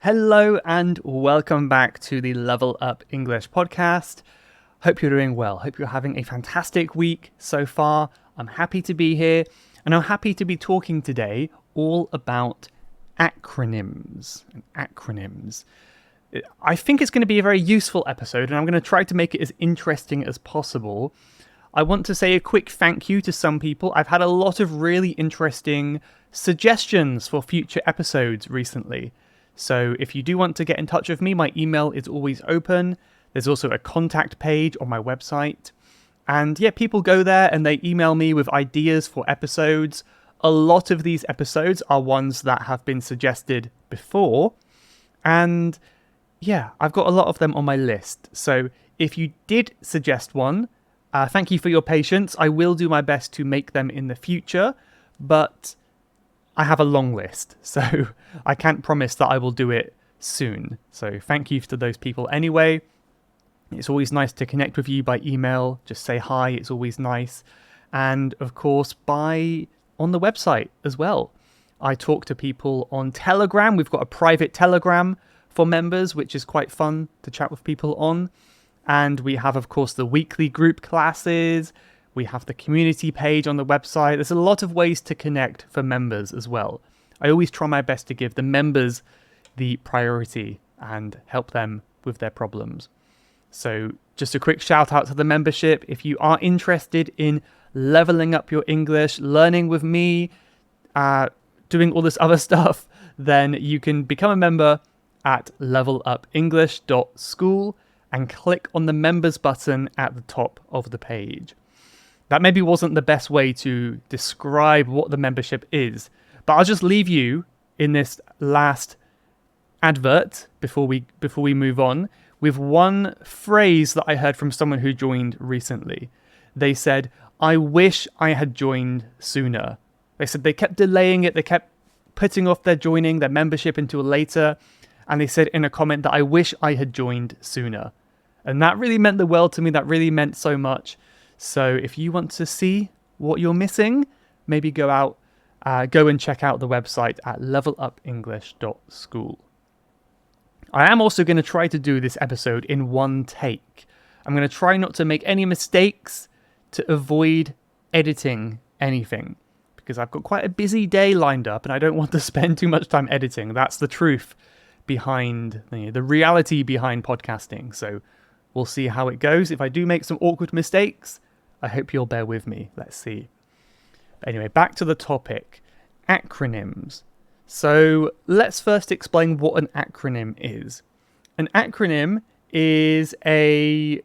Hello and welcome back to the Level Up English podcast. Hope you're doing well. Hope you're having a fantastic week so far. I'm happy to be here and I'm happy to be talking today all about acronyms. I think it's going to be a very useful episode and I'm going to try to make it as interesting as possible. I want to say a quick thank you to some people. I've had a lot of really interesting suggestions for future episodes recently. So if you do want to get in touch with me, my email is always open. There's also a contact page on my website. And yeah, people go there and they email me with ideas for episodes. A lot of these episodes are ones that have been suggested before. And yeah, I've got a lot of them on my list. So if you did suggest one, thank you for your patience. I will do my best to make them in the future, but I have a long list, so I can't promise that I will do it soon. So thank you to those people anyway. It's always nice to connect with you by email. Just say hi, it's always nice. And of course, on the website as well. I talk to people on Telegram. We've got a private Telegram for members, which is quite fun to chat with people on. And we have, of course, the weekly group classes. We have the community page on the website. There's a lot of ways to connect for members as well. I always try my best to give the members the priority and help them with their problems. So just a quick shout out to the membership. If you are interested in leveling up your English, learning with me, doing all this other stuff, then you can become a member at levelupenglish.school and click on the members button at the top of the page. That maybe wasn't the best way to describe what the membership is, but I'll just leave you in this last advert before we move on with one phrase that I heard from someone who joined recently. They said, "I wish I had joined sooner." They said they kept delaying it, they kept putting off their membership until later, and they said in a comment that I wish I had joined sooner. And that really meant the world to me, that really meant so much. So if you want to see what you're missing, maybe go and check out the website at levelupenglish.school. I am also going to try to do this episode in one take. I'm going to try not to make any mistakes to avoid editing anything because I've got quite a busy day lined up and I don't want to spend too much time editing. That's the truth behind the reality behind podcasting. So we'll see how it goes. If I do make some awkward mistakes, I hope you'll bear with me. Let's see. But anyway, back to the topic. Acronyms. So let's first explain what an acronym is. An acronym is I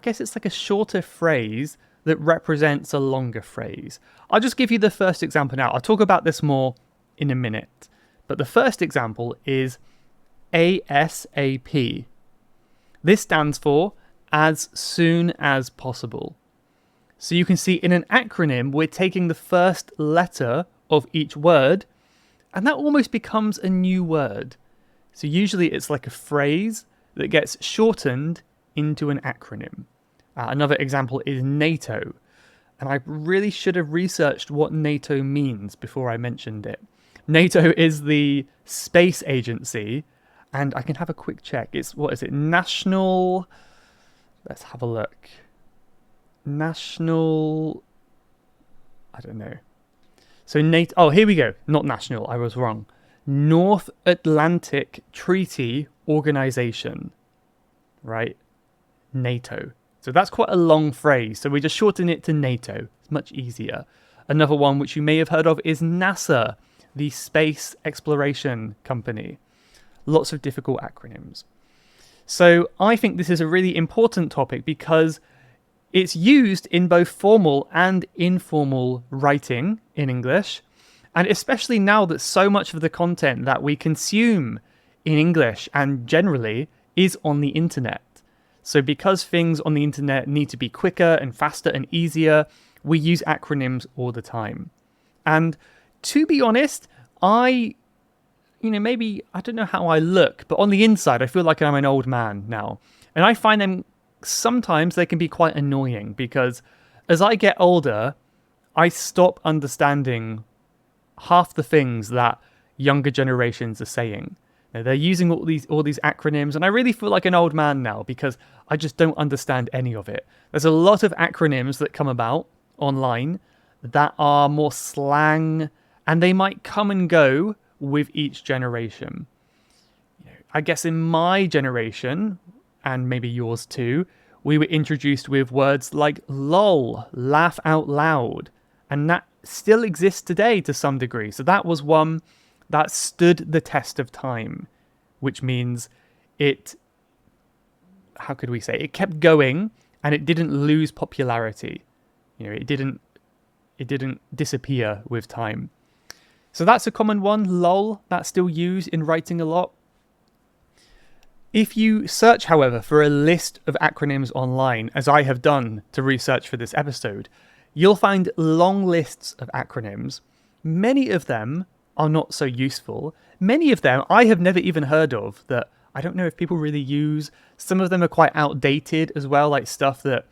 guess it's like a shorter phrase that represents a longer phrase. I'll just give you the first example now. I'll talk about this more in a minute. But the first example is ASAP. This stands for as soon as possible. So you can see in an acronym, we're taking the first letter of each word, and that almost becomes a new word. So usually it's like a phrase that gets shortened into an acronym. Another example is NATO. And I really should have researched what NATO means before I mentioned it. NATO is the space agency, and I can have a quick check. It's, National... Let's have a look. National... I don't know. So NATO... Oh, here we go. Not national. I was wrong. North Atlantic Treaty Organization. Right? NATO. So that's quite a long phrase. So we just shorten it to NATO. It's much easier. Another one which you may have heard of is NASA, the space exploration company. Lots of difficult acronyms. So I think this is a really important topic because it's used in both formal and informal writing in English. And especially now that so much of the content that we consume in English and generally is on the internet. So because things on the internet need to be quicker and faster and easier, we use acronyms all the time. And to be honest, maybe, I don't know how I look, but on the inside, I feel like I'm an old man now. And I find them, sometimes they can be quite annoying because as I get older, I stop understanding half the things that younger generations are saying. They're using all these acronyms, and I really feel like an old man now because I just don't understand any of it. There's a lot of acronyms that come about online that are more slang, and they might come and go with each generation. I guess in my generation, and maybe yours too, we were introduced with words like lol, laugh out loud, and that still exists today to some degree. So that was one that stood the test of time, which means it, how could we say, it kept going and it didn't lose popularity. It didn't disappear with time. So that's a common one, lol, that's still used in writing a lot. If you search, however, for a list of acronyms online, as I have done to research for this episode, you'll find long lists of acronyms. Many of them are not so useful. Many of them I have never even heard of, that I don't know if people really use. Some of them are quite outdated as well, like stuff that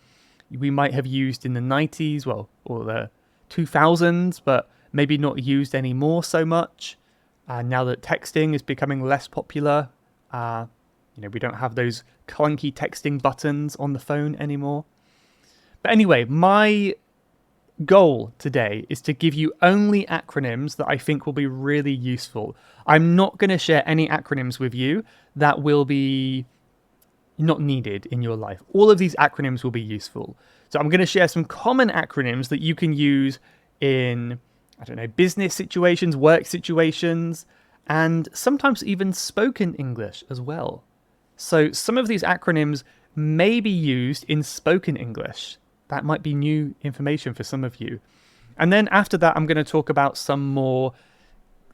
we might have used in the 90s, or the 2000s, but maybe not used anymore so much. Now that texting is becoming less popular, we don't have those clunky texting buttons on the phone anymore. But anyway, my goal today is to give you only acronyms that I think will be really useful. I'm not going to share any acronyms with you that will be not needed in your life. All of these acronyms will be useful. So I'm going to share some common acronyms that you can use in, business situations, work situations, and sometimes even spoken English as well. So some of these acronyms may be used in spoken English. That might be new information for some of you. And then after that, I'm going to talk about some more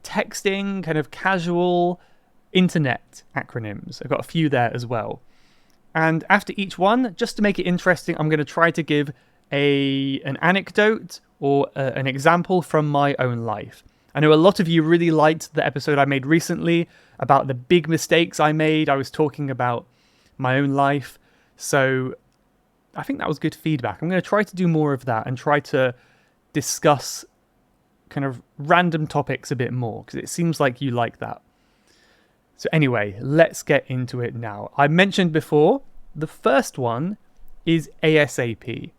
texting, kind of casual internet acronyms. I've got a few there as well. And after each one, just to make it interesting, I'm going to try to give an anecdote or an example from my own life. I know a lot of you really liked the episode I made recently about the big mistakes I made. I was talking about my own life. So I think that was good feedback. I'm going to try to do more of that and try to discuss kind of random topics a bit more, because it seems like you like that. So anyway, let's get into it now. I mentioned before, the first one is ASAP.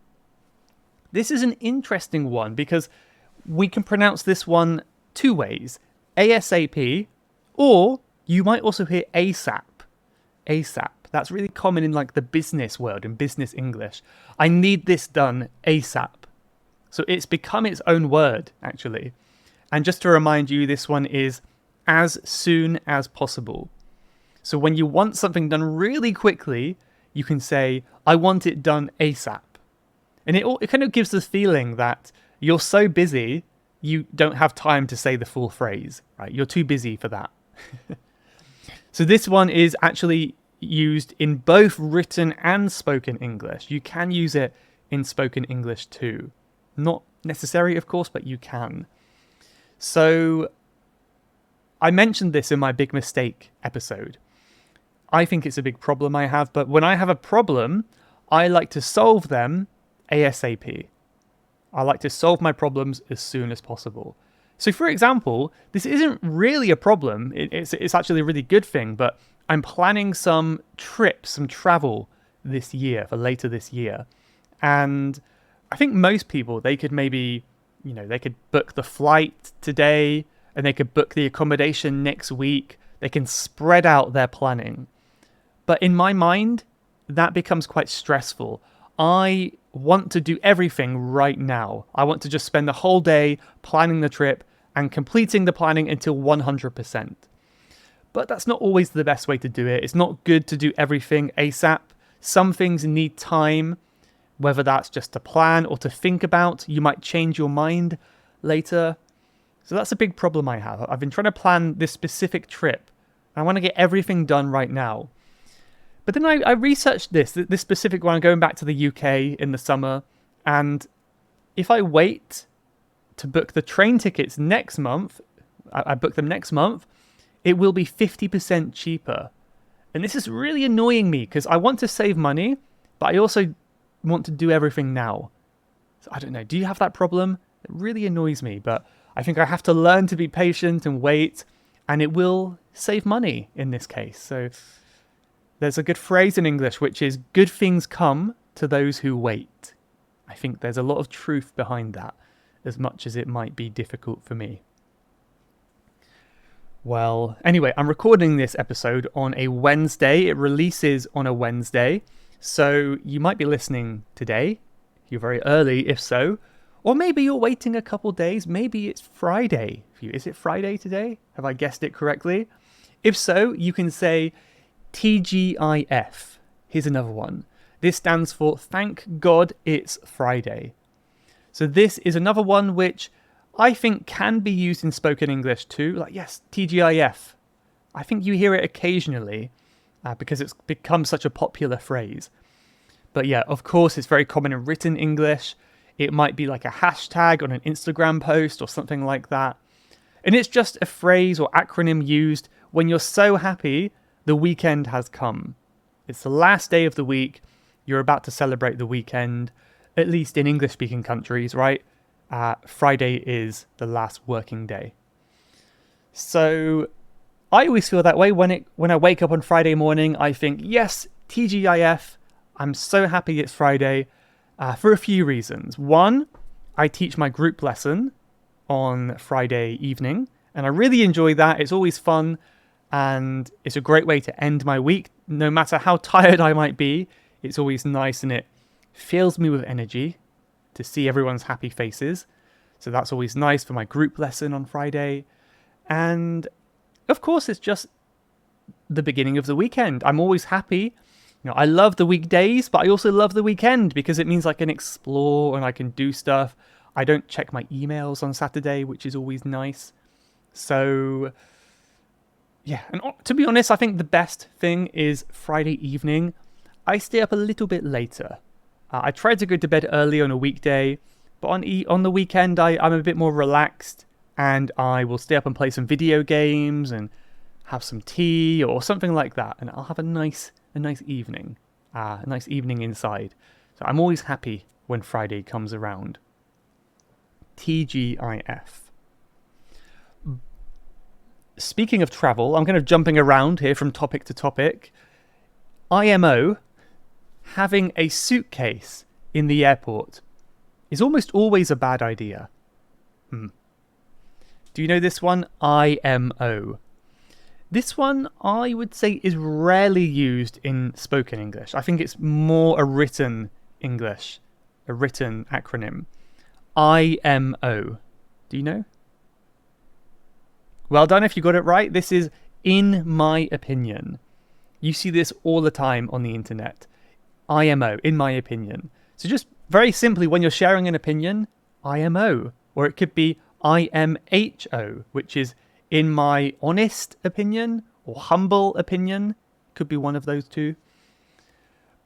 This is an interesting one because we can pronounce this one two ways, ASAP, or you might also hear ASAP. ASAP. That's really common in like the business world, in business English. I need this done ASAP. So it's become its own word, actually. And just to remind you, this one is as soon as possible. So when you want something done really quickly, you can say, I want it done ASAP. And it kind of gives the feeling that you're so busy, you don't have time to say the full phrase, right? You're too busy for that. So this one is actually used in both written and spoken English. You can use it in spoken English too. Not necessary, of course, but you can. So I mentioned this in my big mistake episode. I think it's a big problem I have, but when I have a problem, I like to solve them ASAP. I like to solve my problems as soon as possible. So for example, this isn't really a problem. It's actually a really good thing, but I'm planning some trips, some travel this year, for later this year. And I think most people, they could maybe, they could book the flight today and they could book the accommodation next week. They can spread out their planning. But in my mind, that becomes quite stressful. I want to do everything right now. I want to just spend the whole day planning the trip and completing the planning until 100%. But that's not always the best way to do it. It's not good to do everything ASAP. Some things need time, whether that's just to plan or to think about. You might change your mind later. So that's a big problem I have. I've been trying to plan this specific trip. I want to get everything done right now. But then I researched this specific one, going back to the UK in the summer. And if I wait to book the train tickets next month, I book them next month, it will be 50% cheaper. And this is really annoying me because I want to save money, but I also want to do everything now. So I don't know. Do you have that problem? It really annoys me, but I think I have to learn to be patient and wait, and it will save money in this case. So there's a good phrase in English, which is good things come to those who wait. I think there's a lot of truth behind that, as much as it might be difficult for me. Well, anyway, I'm recording this episode on a Wednesday. It releases on a Wednesday. So you might be listening today. You're very early, if so. Or maybe you're waiting a couple days. Maybe it's Friday. Is it Friday today? Have I guessed it correctly? If so, you can say TGIF. Here's another one. This stands for Thank God It's Friday. So this is another one which I think can be used in spoken English too. Like, yes, TGIF. I think you hear it occasionally because it's become such a popular phrase. But yeah, of course, it's very common in written English. It might be like a hashtag on an Instagram post or something like that. And it's just a phrase or acronym used when you're so happy the weekend has come. It's the last day of the week. You're about to celebrate the weekend, at least in English-speaking countries, right? Friday is the last working day. So I always feel that way when I wake up on Friday morning. I think, yes, TGIF, I'm so happy it's Friday for a few reasons. One, I teach my group lesson on Friday evening, and I really enjoy that. It's always fun, and it's a great way to end my week. No matter how tired I might be, it's always nice, and it fills me with energy to see everyone's happy faces. So that's always nice for my group lesson on Friday. And of course, it's just the beginning of the weekend. I'm always happy. I love the weekdays, but I also love the weekend because it means I can explore and I can do stuff. I don't check my emails on Saturday, which is always nice. So yeah, and to be honest, I think the best thing is Friday evening. I stay up a little bit later. I try to go to bed early on a weekday, but on the weekend, I'm a bit more relaxed, and I will stay up and play some video games and have some tea or something like that, and I'll have a nice evening, a nice evening inside. So I'm always happy when Friday comes around. TGIF. Speaking of travel, I'm kind of jumping around here from topic to topic. IMO, having a suitcase in the airport, is almost always a bad idea. Do you know this one? IMO. This one, I would say, is rarely used in spoken English. I think it's more a written English, a written acronym. IMO. Do you know? Well done if you got it right. This is in my opinion. You see this all the time on the internet. IMO, in my opinion. So just very simply, when you're sharing an opinion, IMO. Or it could be IMHO, which is in my honest opinion or humble opinion. Could be one of those two.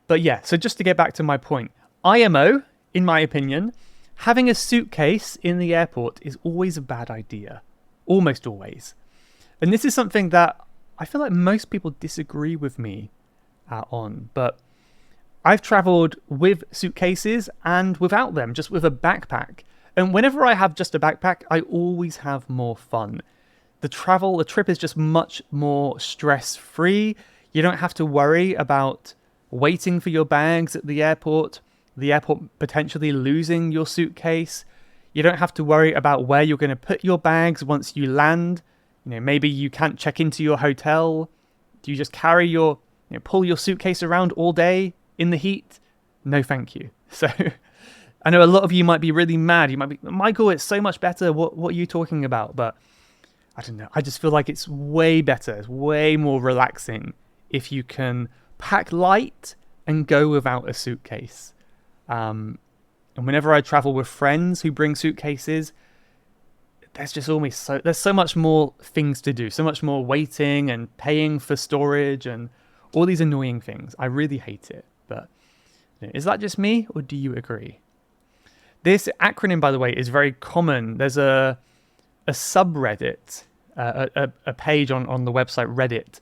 But yeah, so just to get back to my point, IMO, in my opinion, having a suitcase in the airport is always a bad idea. Almost always. And this is something that I feel like most people disagree with me on. But I've traveled with suitcases and without them, just with a backpack. And whenever I have just a backpack, I always have more fun. The trip is just much more stress-free. You don't have to worry about waiting for your bags at the airport potentially losing your suitcase. You don't have to worry about where you're going to put your bags once you land. Maybe you can't check into your hotel. Do you just carry pull your suitcase around all day in the heat? No, thank you. So I know a lot of you might be really mad. You might be, Michael, it's so much better. What are you talking about? But I don't know. I just feel like it's way better. It's way more relaxing if you can pack light and go without a suitcase. And whenever I travel with friends who bring suitcases, there's so much more things to do, so much more waiting and paying for storage and all these annoying things. I really hate it. But is that just me, or do you agree? This acronym, by the way, is very common. There's a subreddit, a page on the website Reddit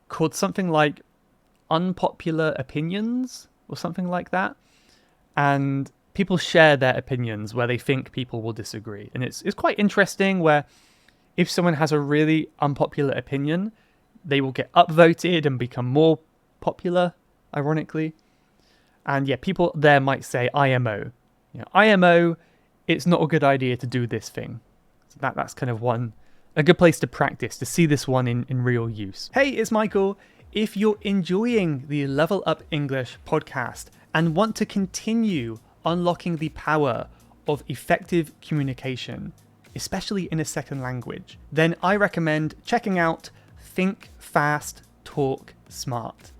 called something like Unpopular Opinions or something like that. And people share their opinions where they think people will disagree. And it's quite interesting where if someone has a really unpopular opinion, they will get upvoted and become more popular, ironically. And yeah, people there might say IMO. IMO, it's not a good idea to do this thing. So that's kind of a good place to practice, to see this one in real use. Hey, it's Michael. If you're enjoying the Level Up English podcast and want to continue unlocking the power of effective communication, especially in a second language, then I recommend checking out Think Fast, Talk Smart.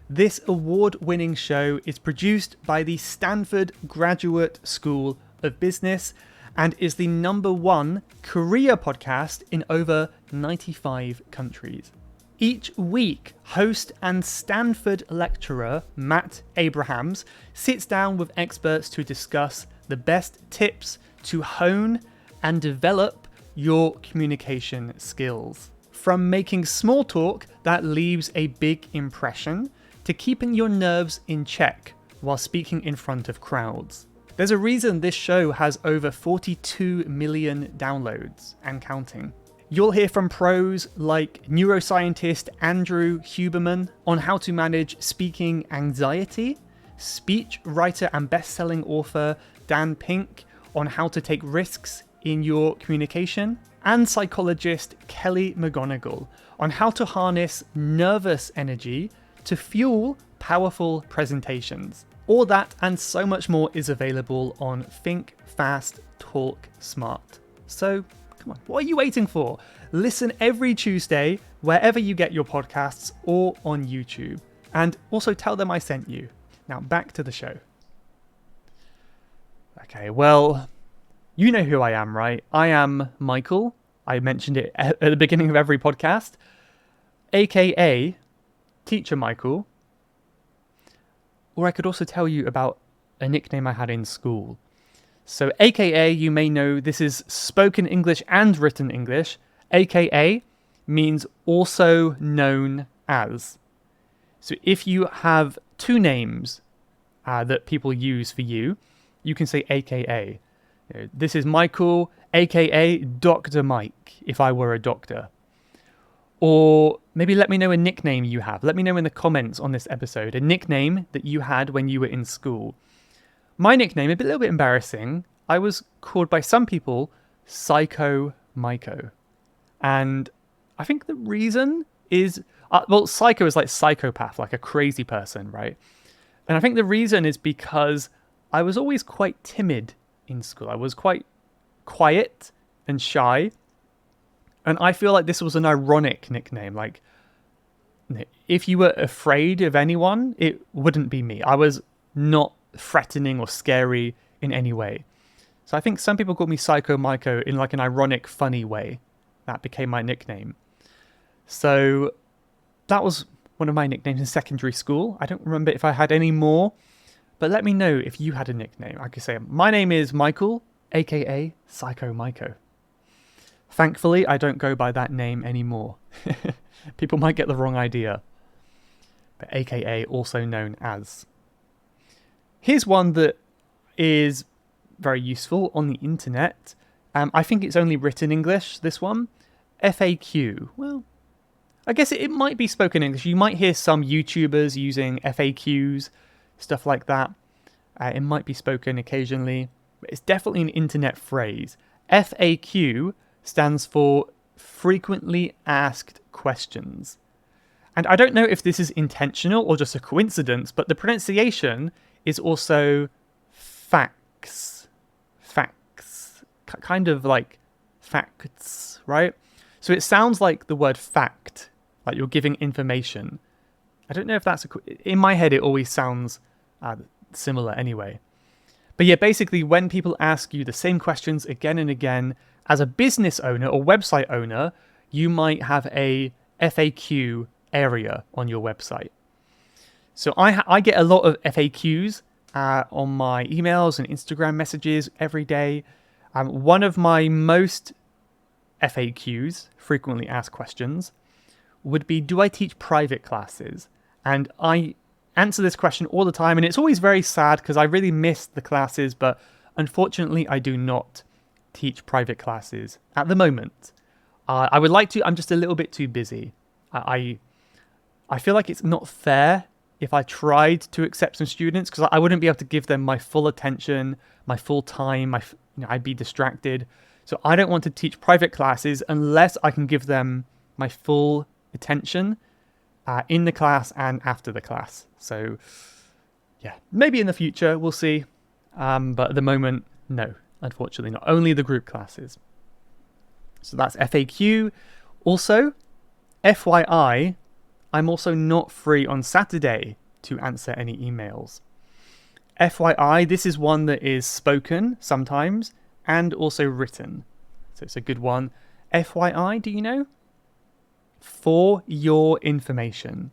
This award-winning show is produced by the Stanford Graduate School of Business and is the #1 career podcast in over 95 countries. Each week, host and Stanford lecturer Matt Abrahams sits down with experts to discuss the best tips to hone and develop your communication skills. From making small talk that leaves a big impression to keeping your nerves in check while speaking in front of crowds. There's a reason this show has over 42 million downloads and counting. You'll hear from pros like neuroscientist Andrew Huberman on how to manage speaking anxiety, speech writer and best-selling author Dan Pink on how to take risks in your communication, and psychologist Kelly McGonigal on how to harness nervous energy to fuel powerful presentations. All that and so much more is available on Think Fast, Talk Smart. So, come on, what are you waiting for? Listen every Tuesday, wherever you get your podcasts or on YouTube. And also tell them I sent you. Now, back to the show. Okay, well, you know who I am, right? I am Michael. I mentioned it at the beginning of every podcast. AKA Teacher Michael. Or I could also tell you about a nickname I had in school. So AKA, you may know, this is spoken English and written English. AKA means also known as. So if you have two names that people use for you, you can say AKA. This is Michael, AKA Dr. Mike, if I were a doctor. Or maybe let me know a nickname you have. Let me know in the comments on this episode a nickname that you had when you were in school. My nickname, a little bit embarrassing, I was called by some people Psycho Myco. And I think the reason is, psycho is like psychopath, like a crazy person, right? And I think the reason is because I was always quite timid in school. I was quite quiet and shy. And I feel like this was an ironic nickname. Like, if you were afraid of anyone, it wouldn't be me. I was not threatening or scary in any way. So I think some people called me Psycho Myco in like an ironic, funny way. That became my nickname. So that was one of my nicknames in secondary school. I don't remember if I had any more, but let me know if you had a nickname. I could say, my name is Michael, aka Psycho Myco. Thankfully, I don't go by that name anymore. People might get the wrong idea. But AKA, also known as. Here's one that is very useful on the internet. I think it's only written English, this one. FAQ. Well, I guess it might be spoken English. You might hear some YouTubers using FAQs, stuff like that. It might be spoken occasionally. But it's definitely an internet phrase. FAQ stands for frequently asked questions. And I don't know if this is intentional or just a coincidence, but the pronunciation is also facts. Facts. Kind of like facts, right? So it sounds like the word fact, like you're giving information. I don't know if that's in my head, it always sounds similar anyway. But yeah, basically when people ask you the same questions again and again, as a business owner or website owner, you might have a FAQ area on your website. So I get a lot of FAQs on my emails and Instagram messages every day. One of my most FAQs, frequently asked questions, would be, do I teach private classes? And I answer this question all the time, and it's always very sad because I really miss the classes, but unfortunately I do not teach private classes at the moment. I would like to, I'm just a little bit too busy. I I feel like it's not fair if I tried to accept some students because I wouldn't be able to give them my full attention, my full time. I'd be distracted. So I don't want to teach private classes unless I can give them my full attention in the class and after the class. So yeah, maybe in the future we'll see. But at the moment, no, unfortunately not. Only the group classes. So that's FAQ. Also, FYI, I'm also not free on Saturday to answer any emails. FYI, this is one that is spoken sometimes and also written. So it's a good one. FYI, do you know? For your information.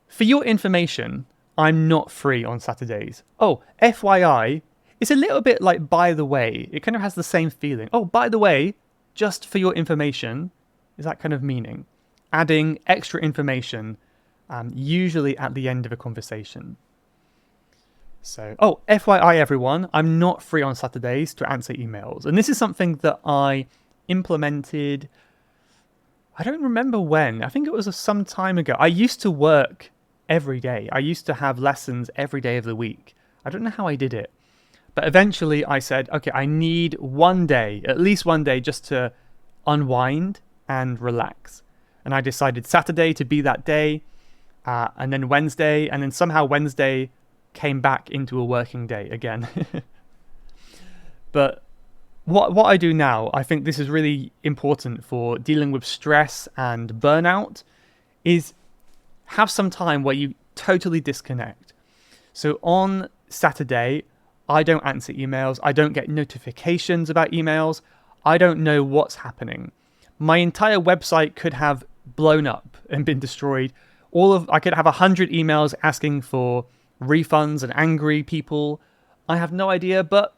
For your information, I'm not free on Saturdays. Oh, FYI, it's a little bit like by the way. It kind of has the same feeling. Oh, by the way, just for your information is that kind of meaning. Adding extra information, usually at the end of a conversation. So, oh, FYI everyone, I'm not free on Saturdays to answer emails. And this is something that I implemented, I don't remember when. I think it was some time ago. I used to work every day. I used to have lessons every day of the week. I don't know how I did it. But eventually I said, okay, I need one day, at least one day, just to unwind and relax. And I decided Saturday to be that day, and then Wednesday, and then somehow Wednesday came back into a working day again. But what I do now, I think this is really important for dealing with stress and burnout, is have some time where you totally disconnect. So on Saturday, I don't answer emails. I don't get notifications about emails. I don't know what's happening. My entire website could have blown up and been destroyed. I could have 100 emails asking for refunds and angry people. I have no idea, but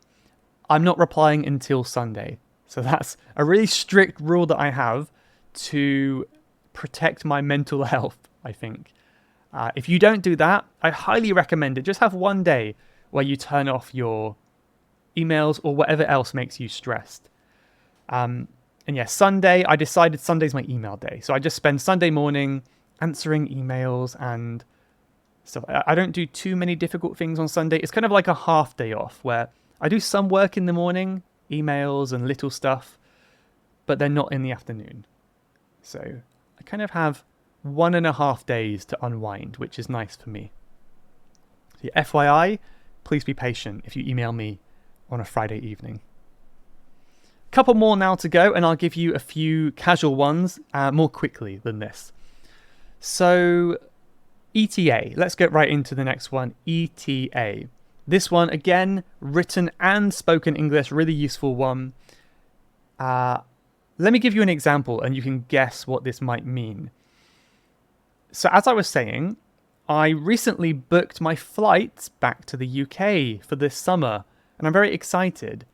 I'm not replying until Sunday. So that's a really strict rule that I have to protect my mental health, I think. If you don't do that, I highly recommend it. Just have one day where you turn off your emails or whatever else makes you stressed. And yeah, Sunday, I decided Sunday's my email day. So I just spend Sunday morning answering emails and stuff. I don't do too many difficult things on Sunday. It's kind of like a half day off where I do some work in the morning, emails and little stuff, but they're not in the afternoon. So I kind of have 1.5 days to unwind, which is nice for me. So yeah, FYI, please be patient if you email me on a Friday evening. Couple more now to go, and I'll give you a few casual ones more quickly than this. So ETA, let's get right into the next one. ETA. This one, again, written and spoken English, really useful one. Let me give you an example and you can guess what this might mean. So as I was saying, I recently booked my flights back to the UK for this summer, and I'm very excited.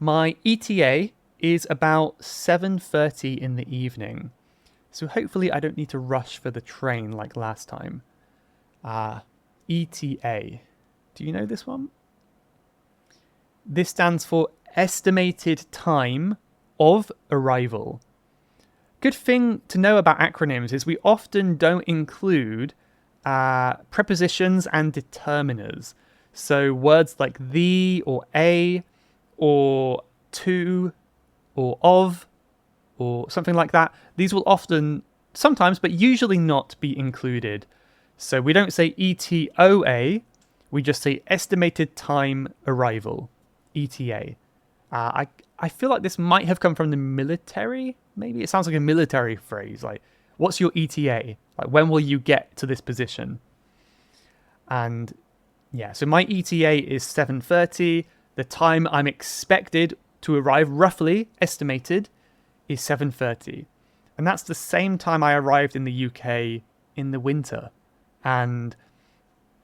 My ETA is about 7:30 in the evening. So hopefully I don't need to rush for the train like last time. ETA. Do you know this one? This stands for Estimated Time of Arrival. Good thing to know about acronyms is we often don't include prepositions and determiners. So words like the or a or to or of or something like that, these will often, sometimes, but usually not be included. So we don't say ETOA, we just say Estimated Time Arrival, ETA. I feel like this might have come from the military. Maybe it sounds like a military phrase. Like, what's your ETA? Like, when will you get to this position? And yeah, so my ETA is 7:30. The time I'm expected to arrive, roughly estimated, is 7:30. And that's the same time I arrived in the UK in the winter. And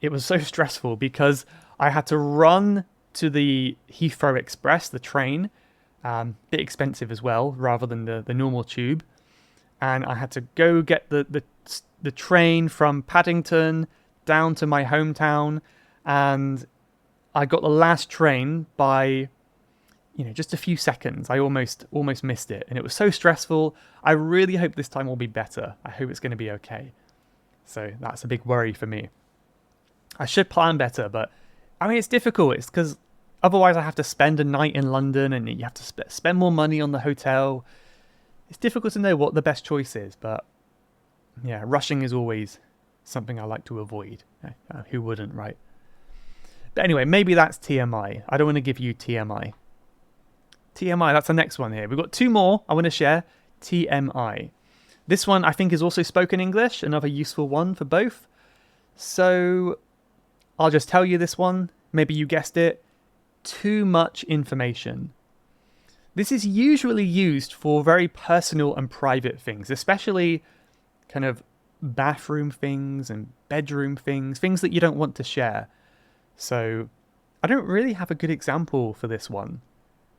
it was so stressful because I had to run to the Heathrow Express, the train, bit expensive as well, rather than the normal tube. And I had to go get the train from Paddington down to my hometown. And I got the last train by just a few seconds. I almost missed it, and it was so stressful. I really hope this time will be better. I hope it's going to be okay. So that's a big worry for me. I should plan better, but I mean, it's difficult. It's because otherwise I have to spend a night in London, and you have to spend more money on the hotel. It's difficult to know what the best choice is, but yeah, rushing is always something I like to avoid. Who wouldn't, right? But anyway, maybe that's TMI. I don't want to give you TMI. TMI, that's the next one here. We've got two more I want to share. TMI. This one I think is also spoken English, another useful one for both. So I'll just tell you this one. Maybe you guessed it. Too much information. This is usually used for very personal and private things, especially kind of bathroom things and bedroom things, things that you don't want to share. So I don't really have a good example for this one,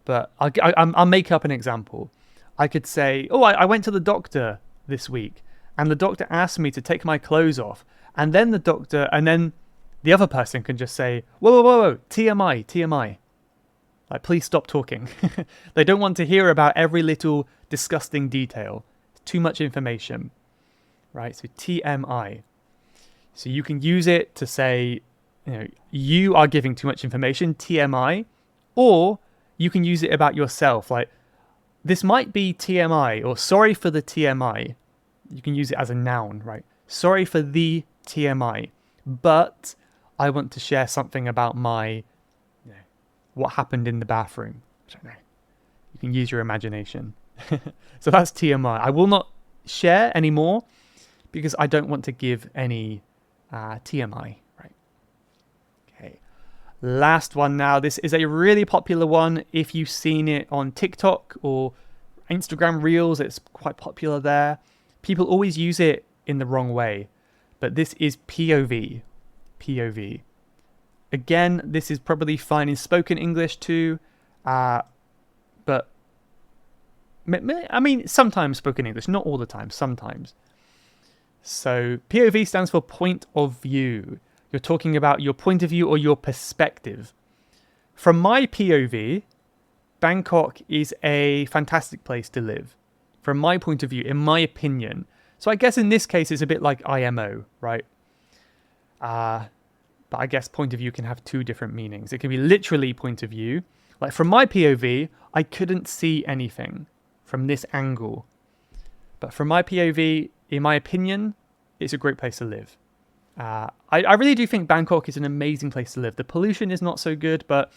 but I'll make up an example. I could say, I went to the doctor this week, and the doctor asked me to take my clothes off, and then the other person can just say, whoa, TMI, TMI. Like, please stop talking. They don't want to hear about every little disgusting detail. Too much information, right? So TMI. So you can use it to say, you are giving too much information, TMI, or you can use it about yourself. Like, this might be TMI, or sorry for the TMI. You can use it as a noun, right? Sorry for the TMI, but I want to share something about what happened in the bathroom. I don't know. You can use your imagination. So that's TMI. I will not share anymore because I don't want to give any TMI, right? Okay. Last one now. This is a really popular one. If you've seen it on TikTok or Instagram Reels, it's quite popular there. People always use it in the wrong way, but this is POV. POV. Again, this is probably fine in spoken English too, but I mean, sometimes spoken English, not all the time, sometimes. So POV stands for point of view. You're talking about your point of view or your perspective. From my POV, Bangkok is a fantastic place to live. From my point of view, in my opinion. So I guess in this case, it's a bit like IMO, right? But I guess point of view can have two different meanings. It can be literally point of view. Like from my POV, I couldn't see anything from this angle. But from my POV, in my opinion, it's a great place to live. I really do think Bangkok is an amazing place to live. The pollution is not so good, but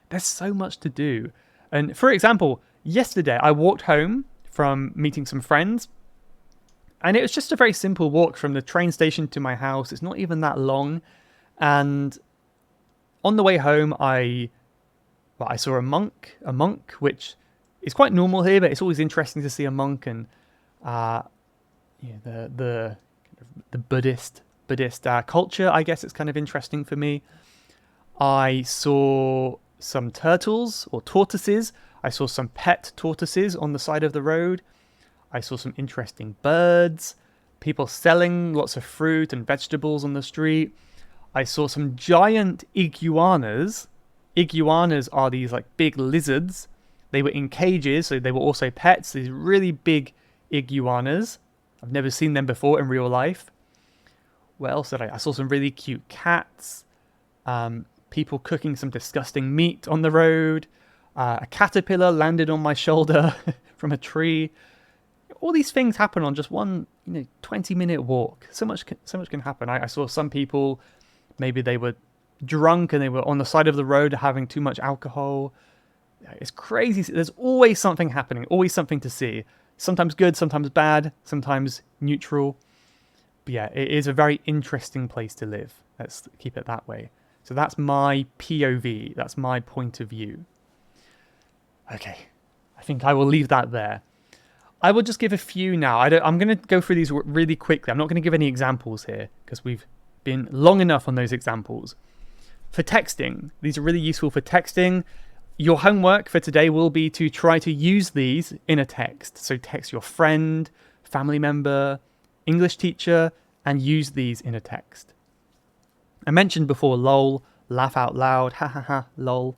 there's so much to do. And for example, yesterday I walked home from meeting some friends, and it was just a very simple walk from the train station to my house. It's not even that long. And on the way home, I saw a monk, which is quite normal here, but it's always interesting to see a monk, and the Buddhist culture. I guess it's kind of interesting for me. I saw some turtles or tortoises. I saw some pet tortoises on the side of the road. I saw some interesting birds, people selling lots of fruit and vegetables on the street. I saw some giant iguanas. Iguanas are these like big lizards. They were in cages, so they were also pets. These really big iguanas. I've never seen them before in real life. What else did I saw some really cute cats. People cooking some disgusting meat on the road. A caterpillar landed on my shoulder from a tree. All these things happen on just one 20-minute walk. So much can happen. I saw some people, maybe they were drunk and they were on the side of the road having too much alcohol. It's crazy. There's always something happening, always something to see. Sometimes good, sometimes bad, sometimes neutral. But yeah, it is a very interesting place to live. Let's keep it that way. So that's my POV. That's my point of view. Okay, I think I will leave that there. I will just give a few now. I'm going to go through these really quickly. I'm not going to give any examples here because we've been long enough on those examples. For texting, these are really useful for texting. Your homework for today will be to try to use these in a text. So text your friend, family member, English teacher, and use these in a text. I mentioned before lol, laugh out loud, ha ha ha, lol.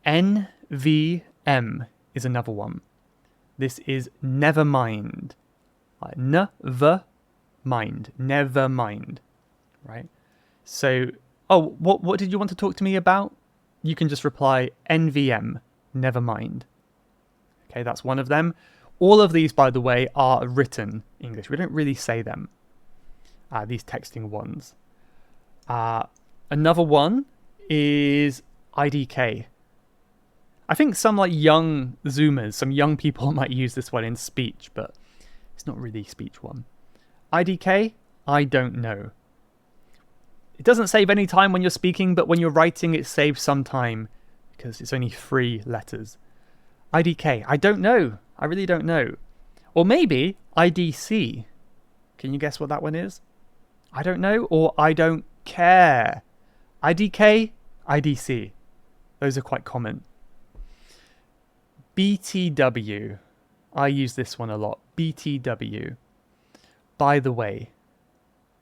NVM is another one. This is never mind. Like never mind. Never mind. Right? So, what did you want to talk to me about? You can just reply NVM, never mind. Okay, that's one of them. All of these, by the way, are written English. We don't really say them, these texting ones. Another one is IDK. I think some like young Zoomers, some young people might use this one in speech, but it's not really a speech one. IDK, I don't know. It doesn't save any time when you're speaking, but when you're writing, it saves some time because it's only 3 letters. IDK, I don't know. I really don't know. Or maybe IDC. Can you guess what that one is? I don't know, or I don't care. IDK, IDC. Those are quite common. BTW. I use this one a lot. BTW. By the way.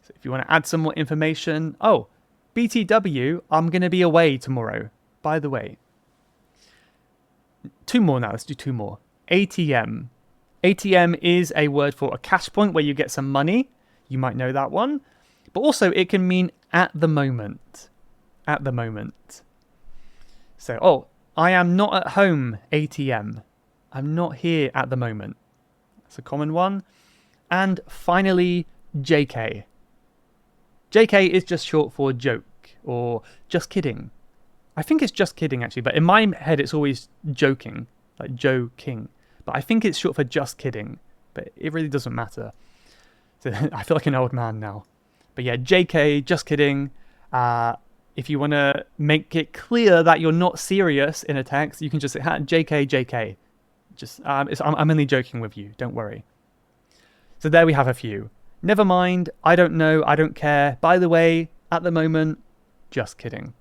So if you want to add some more information. Oh, BTW, I'm going to be away tomorrow. By the way. 2 more now. Let's do 2 more. ATM. ATM is a word for a cash point where you get some money. You might know that one. But also it can mean at the moment. At the moment. So, I am not at home, ATM. I'm not here at the moment. That's a common one. And finally, JK. JK is just short for joke or just kidding. I think it's just kidding actually, but in my head it's always joking, like Joe King. But I think it's short for just kidding, but it really doesn't matter. So I feel like an old man now. But yeah, JK, just kidding. If you want to make it clear that you're not serious in a text, you can just say, JK, JK. Just, I'm only joking with you, don't worry. So there we have a few. Never mind, I don't know, I don't care. By the way, at the moment, just kidding.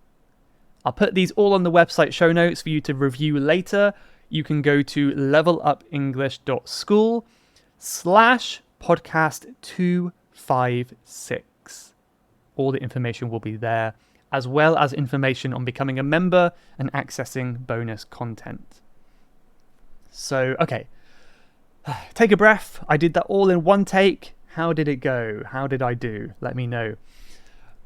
I'll put these all on the website show notes for you to review later. You can go to levelupenglish.school/podcast256. All the information will be there, as well as information on becoming a member and accessing bonus content. So, okay. Take a breath. I did that all in one take. How did it go? How did I do? Let me know.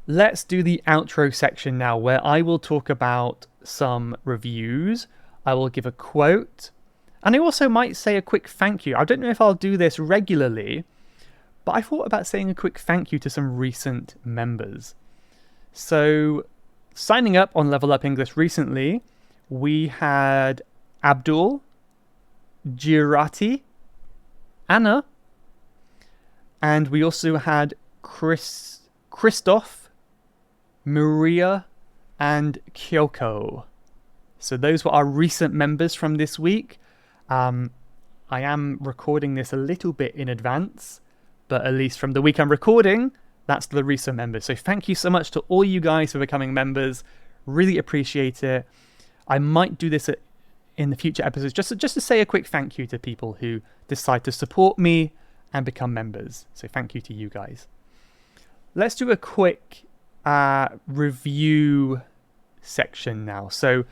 Let's do the outro section now, where I will talk about some reviews. I will give a quote. And I also might say a quick thank you. I don't know if I'll do this regularly, but I thought about saying a quick thank you to some recent members. So, signing up on Level Up English recently, we had Abdul, Girati, Anna, and we also had Christoph, Maria, and Kyoko. So those were our recent members from this week. I am recording this a little bit in advance, but at least from the week I'm recording, that's the recent members. So thank you so much to all you guys for becoming members. Really appreciate it. I might do this in the future episodes just to say a quick thank you to people who decide to support me and become members. So thank you to you guys. Let's do a quick review section now. So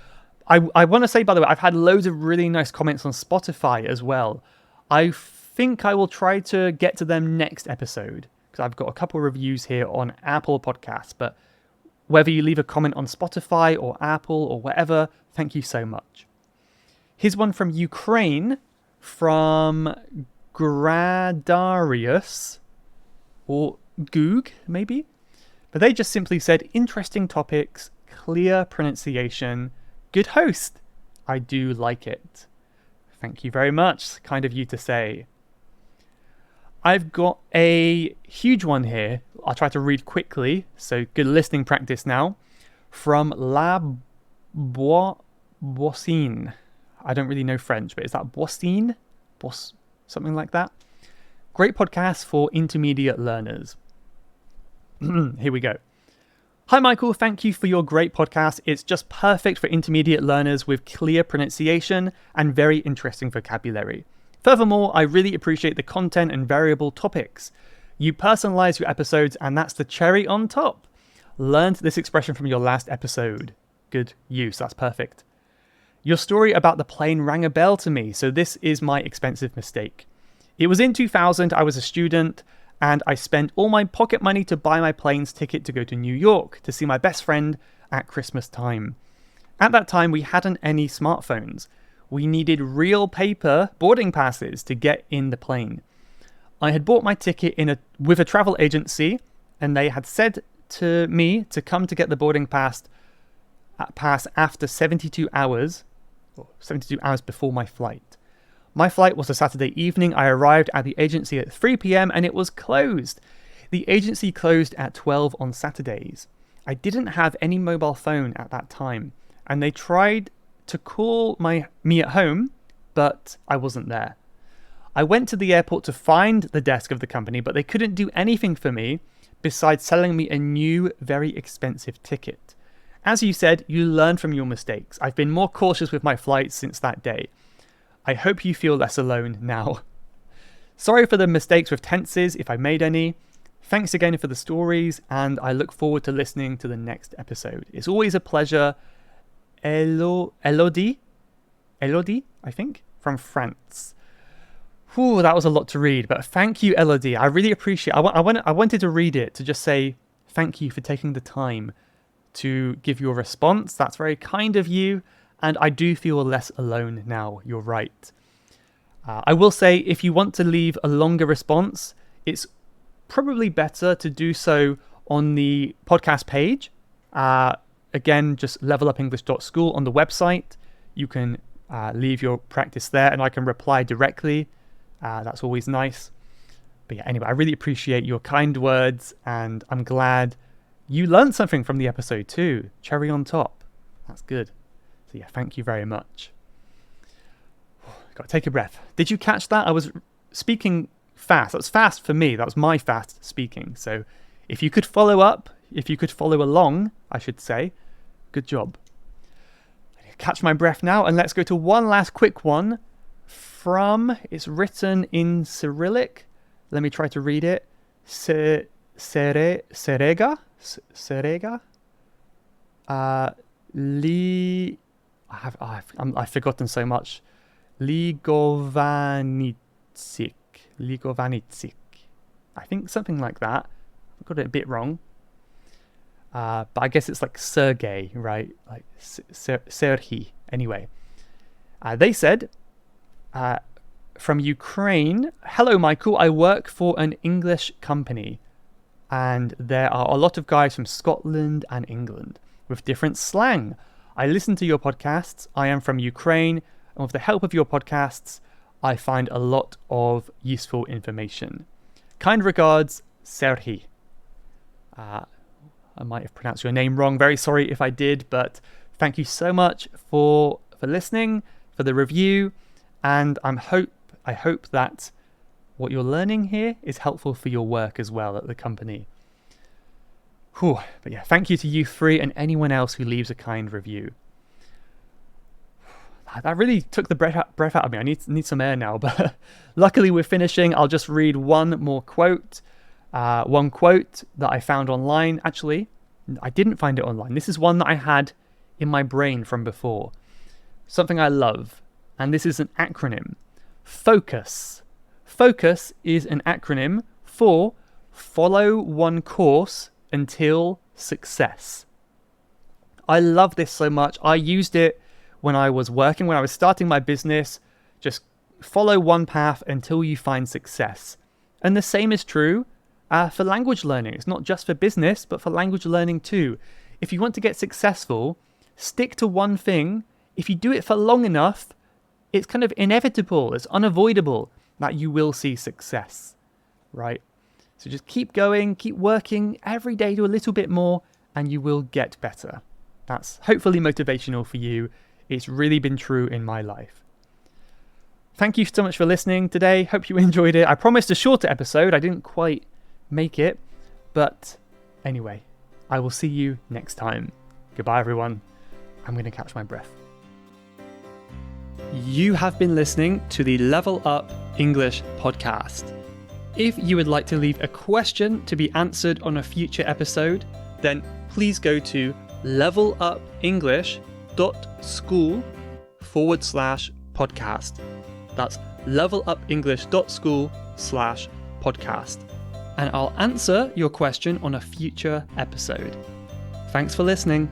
I want to say, by the way, I've had loads of really nice comments on Spotify as well. I think I will try to get to them next episode because I've got a couple of reviews here on Apple Podcasts. But whether you leave a comment on Spotify or Apple or whatever, thank you so much. Here's one from Ukraine, from Gradarius, or Goog, maybe? But they just simply said, interesting topics, clear pronunciation, good host. I do like it. Thank you very much. Kind of you to say. I've got a huge one here. I'll try to read quickly, so good listening practice now. From La Boissine. I don't really know French, but is that Boissine? Something like that. Great podcast for intermediate learners. Here we go. Hi, Michael. Thank you for your great podcast. It's just perfect for intermediate learners with clear pronunciation and very interesting vocabulary. Furthermore, I really appreciate the content and variable topics. You personalize your episodes, and that's the cherry on top. Learned this expression from your last episode. Good use. That's perfect. Your story about the plane rang a bell to me, so this is my expensive mistake. It was in 2000, I was a student, and I spent all my pocket money to buy my plane's ticket to go to New York to see my best friend at Christmas time. At that time, we hadn't any smartphones. We needed real paper boarding passes to get in the plane. I had bought my ticket with a travel agency, and they had said to me to come to get the boarding pass after 72 hours before my flight. My flight was a Saturday evening. I arrived at the agency at 3 p.m. and it was closed. The agency closed at 12 on Saturdays. I didn't have any mobile phone at that time, and they tried to call me at home, but I wasn't there. I went to the airport to find the desk of the company, but they couldn't do anything for me besides selling me a new, very expensive ticket. As you said, you learn from your mistakes. I've been more cautious with my flights since that day. I hope you feel less alone now. Sorry for the mistakes with tenses, if I made any. Thanks again for the stories, and I look forward to listening to the next episode. It's always a pleasure. Elodie, I think, from France. Whew, that was a lot to read, but thank you, Elodie. I really appreciate it. I wanted to read it to just say thank you for taking the time to give your response. That's very kind of you, and I do feel less alone now. You're right. I will say, if you want to leave a longer response, it's probably better to do so on the podcast page. Again, just levelupenglish.school on the website. You can leave your practice there, and I can reply directly. That's always nice. But yeah, anyway, I really appreciate your kind words, and I'm glad you learned something from the episode too. Cherry on top. That's good. So yeah, thank you very much. Got to take a breath. Did you catch that? I was speaking fast. That was fast for me. That was my fast speaking. So if you could follow along, I should say, good job. Catch my breath now, and let's go to one last quick one it's written in Cyrillic. Let me try to read it. Serega? I've forgotten so much. Ligovanitsik. I think something like that. I got it a bit wrong. But I guess it's like Sergey, right? Like Serhi. Anyway, they said, from Ukraine, hello, Michael. I work for an English company, and there are a lot of guys from Scotland and England with different slang. I listen to your podcasts. I am from Ukraine, and with the help of your podcasts, I find a lot of useful information. Kind regards, Serhi. I might have pronounced your name wrong. Very sorry if I did, but thank you so much for listening, for the review, and I hope that what you're learning here is helpful for your work as well at the company. Whew. But yeah, thank you to you three and anyone else who leaves a kind review. That really took the breath out of me. I need some air now, but luckily we're finishing. I'll just read one more quote. One quote that I found online. Actually, I didn't find it online. This is one that I had in my brain from before. Something I love. And this is an acronym. FOCUS. FOCUS is an acronym for follow one course until success. I love this so much. I used it when I was starting my business. Just follow one path until you find success. And the same is true for language learning. It's not just for business, but for language learning too. If you want to get successful, stick to one thing. If you do it for long enough, it's kind of inevitable, it's unavoidable that you will see success, right? So just keep going, keep working every day, do a little bit more, and you will get better. That's hopefully motivational for you. It's really been true in my life. Thank you so much for listening today. Hope you enjoyed it. I promised a shorter episode. I didn't quite make it, but anyway, I will see you next time. Goodbye, everyone. I'm going to catch my breath. You have been listening to the Level Up English podcast. If you would like to leave a question to be answered on a future episode, then please go to levelupenglish.school levelupenglish.school/podcast. That's levelupenglish.school/podcast. And I'll answer your question on a future episode. Thanks for listening.